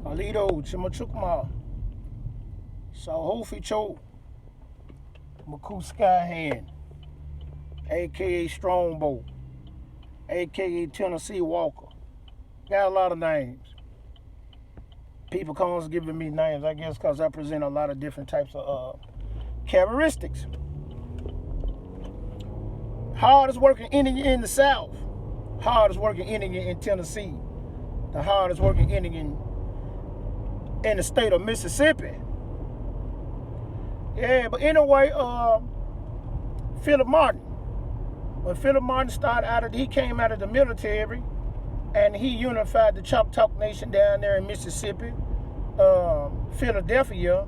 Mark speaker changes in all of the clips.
Speaker 1: Alito, Chimachukma, Sahofi Cho, Maku Skyhand, aka Strongbow, aka Tennessee Walker. Got a lot of names. People constantly giving me names, I guess, because I present a lot of different types of characteristics. Hardest working Indian in the South. Hardest working Indian in Tennessee. The hardest working Indian in the state of Mississippi. Yeah, but anyway, Philip Martin. When Philip Martin he came out of the military, and he unified the Choctaw Nation down there in Mississippi, Philadelphia.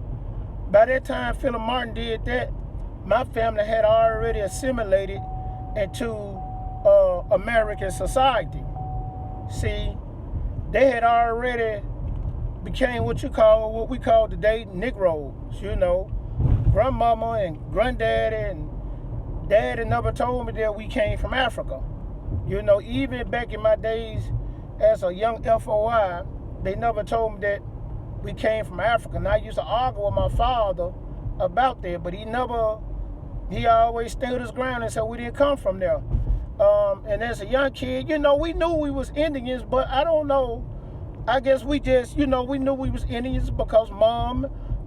Speaker 1: By that time Philip Martin did that, my family had already assimilated into American society. See, they had already became what we call today Negroes. Grandmama and granddaddy and daddy never told me that we came from Africa. Even back in my days as a young FOI, they never told me that we came from Africa. And I used to argue with my father about that, but he always stood his ground and said we didn't come from there. And as a young kid, we knew we was Indians, but I don't know. I guess we just, we knew we was Indians because Mom,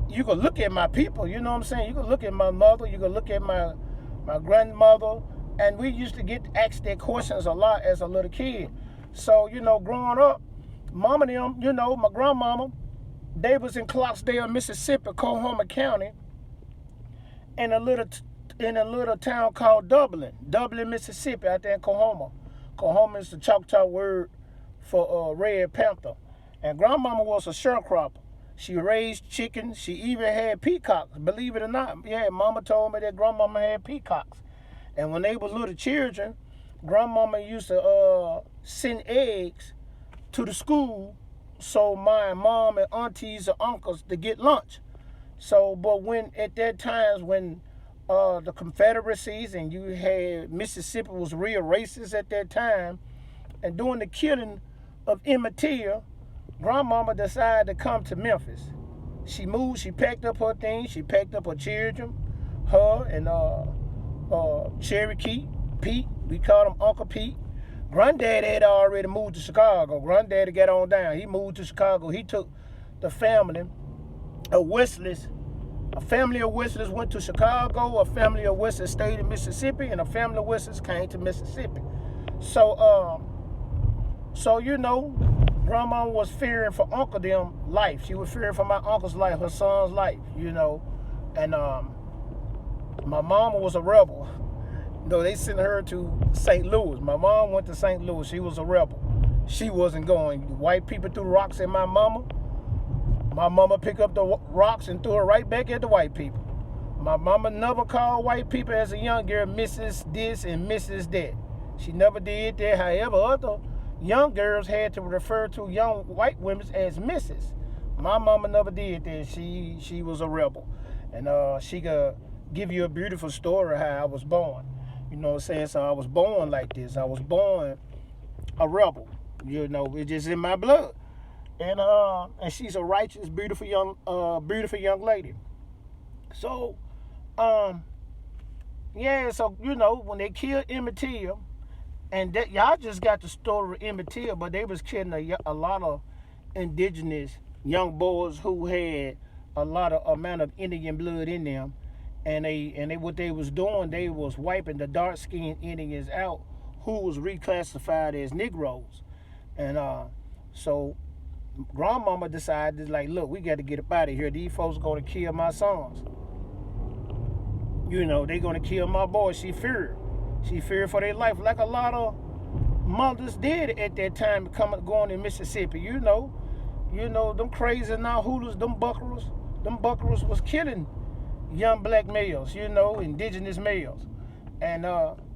Speaker 1: you could look at my people, you know what I'm saying? You could look at my mother, you could look at my grandmother, and we used to get asked their questions a lot as a little kid. So, growing up, Mom and them, my grandmama, they was in Clarksdale, Mississippi, Coahoma County, in a little town called Dublin, Mississippi, out there in Coahoma. Coahoma is the Choctaw word for Red Panther. And grandmama was a sharecropper. She raised chickens. She even had peacocks, believe it or not. Yeah, mama told me that grandmama had peacocks. And when they was little children, grandmama used to send eggs to the school so my mom and aunties or uncles to get lunch. So, but at that time when the Confederacies and you had Mississippi was real racist at that time, and during the killing of Emmett Till, grandmama decided to come to Memphis. She moved, she packed up her things, she packed up her children, her and Cherokee, Pete, we called him Uncle Pete. Granddaddy had already moved to Chicago. Granddaddy got on down. He moved to Chicago. He took the family of Wesleys. A family of Wesleys went to Chicago, a family of Wesleys stayed in Mississippi, and a family of Wesleys came to Mississippi. So, Grandma was fearing for Uncle them life. She was fearing for my uncle's life, her son's life, And my mama was a rebel. They sent her to St. Louis. My mom went to St. Louis. She was a rebel. She wasn't going. White people threw rocks at my mama. My mama picked up the rocks and threw it right back at the white people. My mama never called white people as a young girl Mrs. this and Mrs. that. She never did that. However, other young girls had to refer to young white women as Mrs. My mama never did that. She was a rebel. And she could give you a beautiful story how I was born. You know what I'm saying? So I was born like this. I was born a rebel. It's just in my blood. And she's a righteous, beautiful young lady. So, when they killed Emmett Till, and that y'all just got the story of Emmett Till, but they was killing a lot of indigenous young boys who had a lot of amount of Indian blood in them. And they what they was doing, they was wiping the dark-skinned Indians out who was reclassified as Negroes. And so grandmama decided, look, we got to get up out of here. These folks going to kill my sons. They going to kill my boys. She feared. She feared for their life, like a lot of mothers did at that time going in Mississippi. Them crazy Nahulas, them buckaroos was killing young black males, indigenous males. And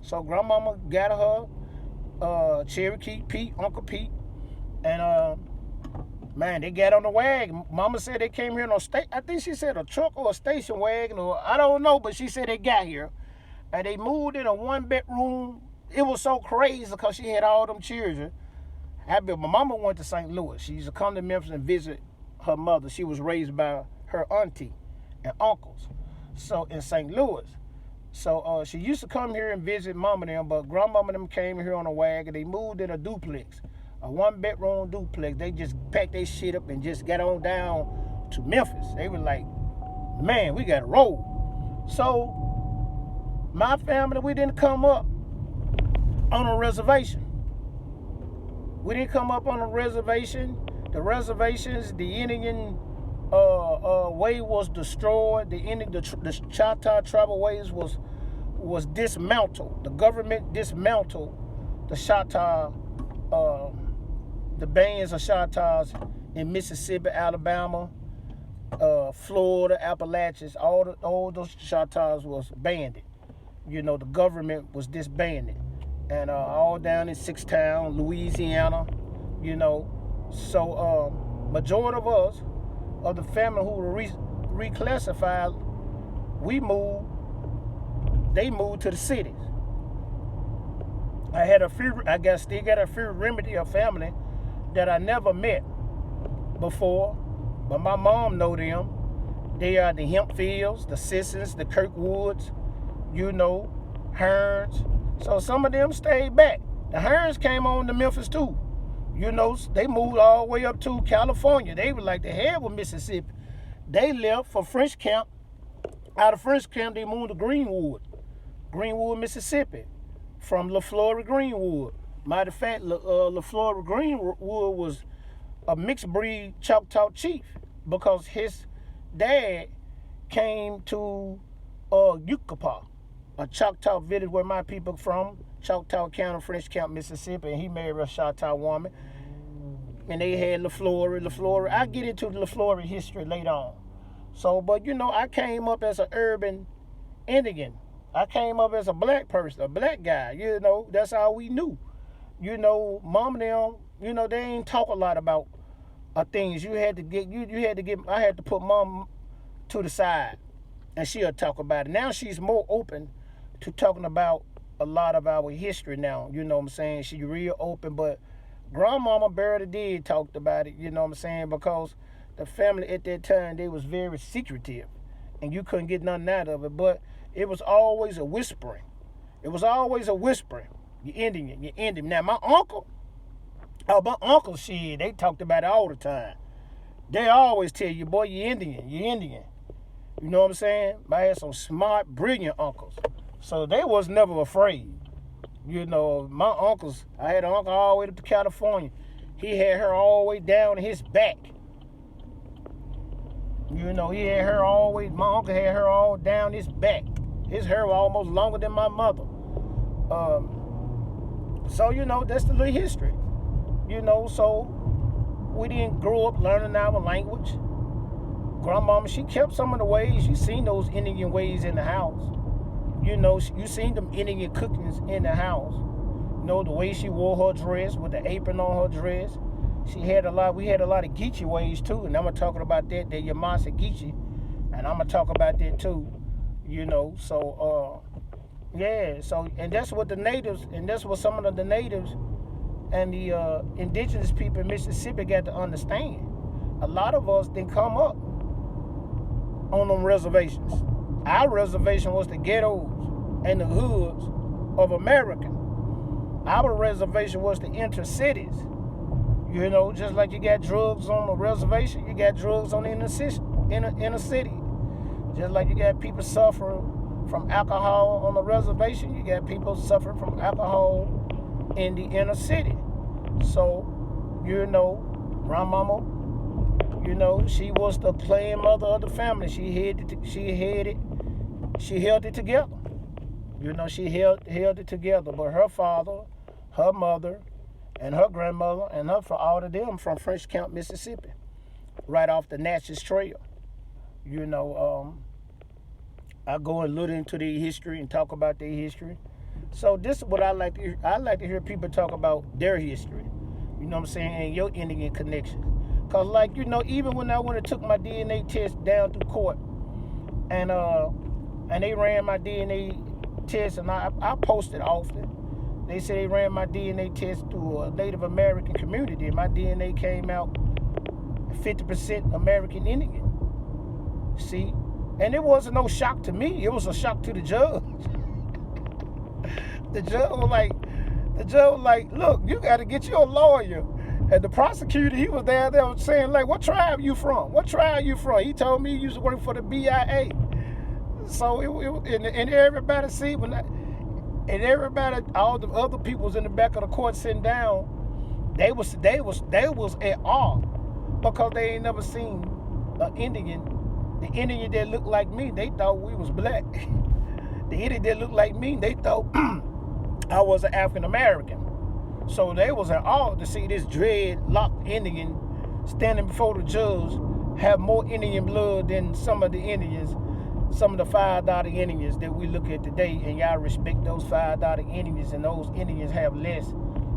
Speaker 1: so grandmama got her Cherokee Pete, Uncle Pete, and man, they got on the wagon. Mama said they came here in I think she said a truck or a station wagon, or I don't know, but she said they got here. And they moved in a one-bedroom. It was so crazy because she had all them children. My mama went to St. Louis. She used to come to Memphis and visit her mother. She was raised by her auntie and uncles. So in St. Louis. So she used to come here and visit mama and them, but grandmama and them came here on a wagon. They moved in a duplex, a 1-bedroom duplex. They just packed their shit up and just got on down to Memphis. They were like, man, we got to roll. So my family, we didn't come up on a reservation. We didn't come up on a reservation. The reservations, the Indian way was destroyed. The Choctaw tribal ways was dismantled. The government dismantled the Choctaw, the bands of Choctaws in Mississippi, Alabama, Florida, Appalachians. All those Choctaws was banned. You know, the government was disbanded, and all down in Sixtown, Louisiana. You know, so majority of us, of the family who were reclassified, we moved. They moved to the cities. I still got a few remedy of family that I never met before, but my mom know them. They are the Hempfields, the Sissons, the Kirkwoods, you know, Hearns. So some of them stayed back. The Hearns came on to Memphis too. You know, they moved all the way up to California. They were like the hell with Mississippi. They left for French Camp. Out of French Camp, they moved to Greenwood, Mississippi, from LaFleur Greenwood. Matter of fact, LaFleur Greenwood was a mixed breed Choctaw chief because his dad came to Yucapa, a Choctaw village where my people from, Choctaw County, French Camp, Mississippi, and he married a Choctaw woman. And they had LaFleur. I get into the LaFleur history later on. So, but you know, I came up as an urban Indian. I came up as a black person, a black guy. You know, that's all we knew. You know, mom and them, you know, they ain't talk a lot about things. I had to put mom to the side, and she'll talk about it. Now she's more open to talking about a lot of our history now. You know what I'm saying? She's real open, but grandmama barely did talk about it, you know what I'm saying? Because the family at that time, they was very secretive, and you couldn't get nothing out of it. But it was always a whispering. You're Indian. Now, my uncle, shit, they talked about it all the time. They always tell you, boy, you're Indian. You know what I'm saying? I had some smart, brilliant uncles. So they was never afraid. You know, my uncles, I had an uncle all the way up to California. He had her all the way down his back. You know, my uncle had her all down his back. His hair was almost longer than my mother. So, you know, that's the little history. You know, so we didn't grow up learning our language. Grandmama, she kept some of the ways. You seen those Indian ways in the house. You know, you seen them Indian cookings in the house. You know, the way she wore her dress with the apron on her dress. We had a lot of Geechee ways too. And I'm going to talk about that Yamasa Geechee. And I'm going to talk about that too. You know, so, yeah. So, and that's what some of the natives and the indigenous people in Mississippi got to understand. A lot of us didn't come up on them reservations. Our reservation was the ghettos and the hoods of America. Our reservation was the intercities. You know, just like you got drugs on the reservation, you got drugs on the inner city. Just like you got people suffering from alcohol on the reservation, you got people suffering from alcohol in the inner city. So, you know, grandmama, you know, she was the playing mother of the family. She held it together. You know, she held it together. But her father, her mother, and her grandmother, and all of them from French Camp, Mississippi, right off the Natchez Trail. You know, I go and look into their history and talk about their history. So this is what I like to hear. I like to hear people talk about their history. You know what I'm saying? And your Indian connections. Because, like, you know, even when I went and took my DNA test down through court, and they ran my DNA test, and I posted often. They said they ran my DNA test through a Native American community. My DNA came out 50% American Indian. See? And it wasn't no shock to me. It was a shock to the judge. The judge was like, look, you got to get you a lawyer. And the prosecutor, he was there was saying, like, what tribe you from? What tribe you from? He told me he used to work for the BIA. So and everybody see and everybody, all the other people was in the back of the court sitting down. They was at awe because they ain't never seen an Indian. The Indian that looked like me, they thought we was black. The Indian that looked like me, they thought I was an African American. So they was at awe to see this dreadlocked Indian standing before the judge have more Indian blood than some of the Indians, some of the $5 Indians that we look at today, and y'all respect those $5 Indians, and those Indians have less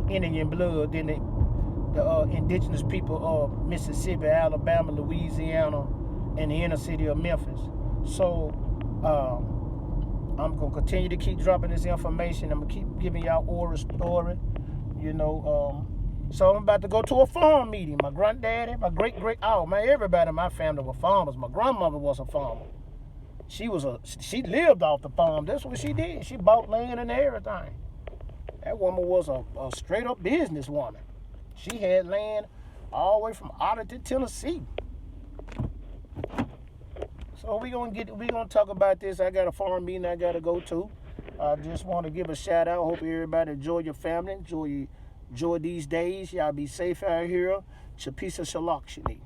Speaker 1: Indian blood than the indigenous people of Mississippi, Alabama, Louisiana, and the inner city of Memphis. So I'm going to continue to keep dropping this information. I'm going to keep giving y'all oral story, you know. So I'm about to go to a farm meeting. My granddaddy, my everybody in my family were farmers. My grandmother was a farmer. She lived off the farm. That's what she did. She bought land and everything. That woman was a straight up businesswoman. She had land all the way from Otter to Tennessee. So we gonna talk about this. I got a farm meeting I gotta go to. I just want to give a shout out. Hope everybody enjoy your family, enjoy these days. Y'all be safe out here. Chapisa Shalak Shani.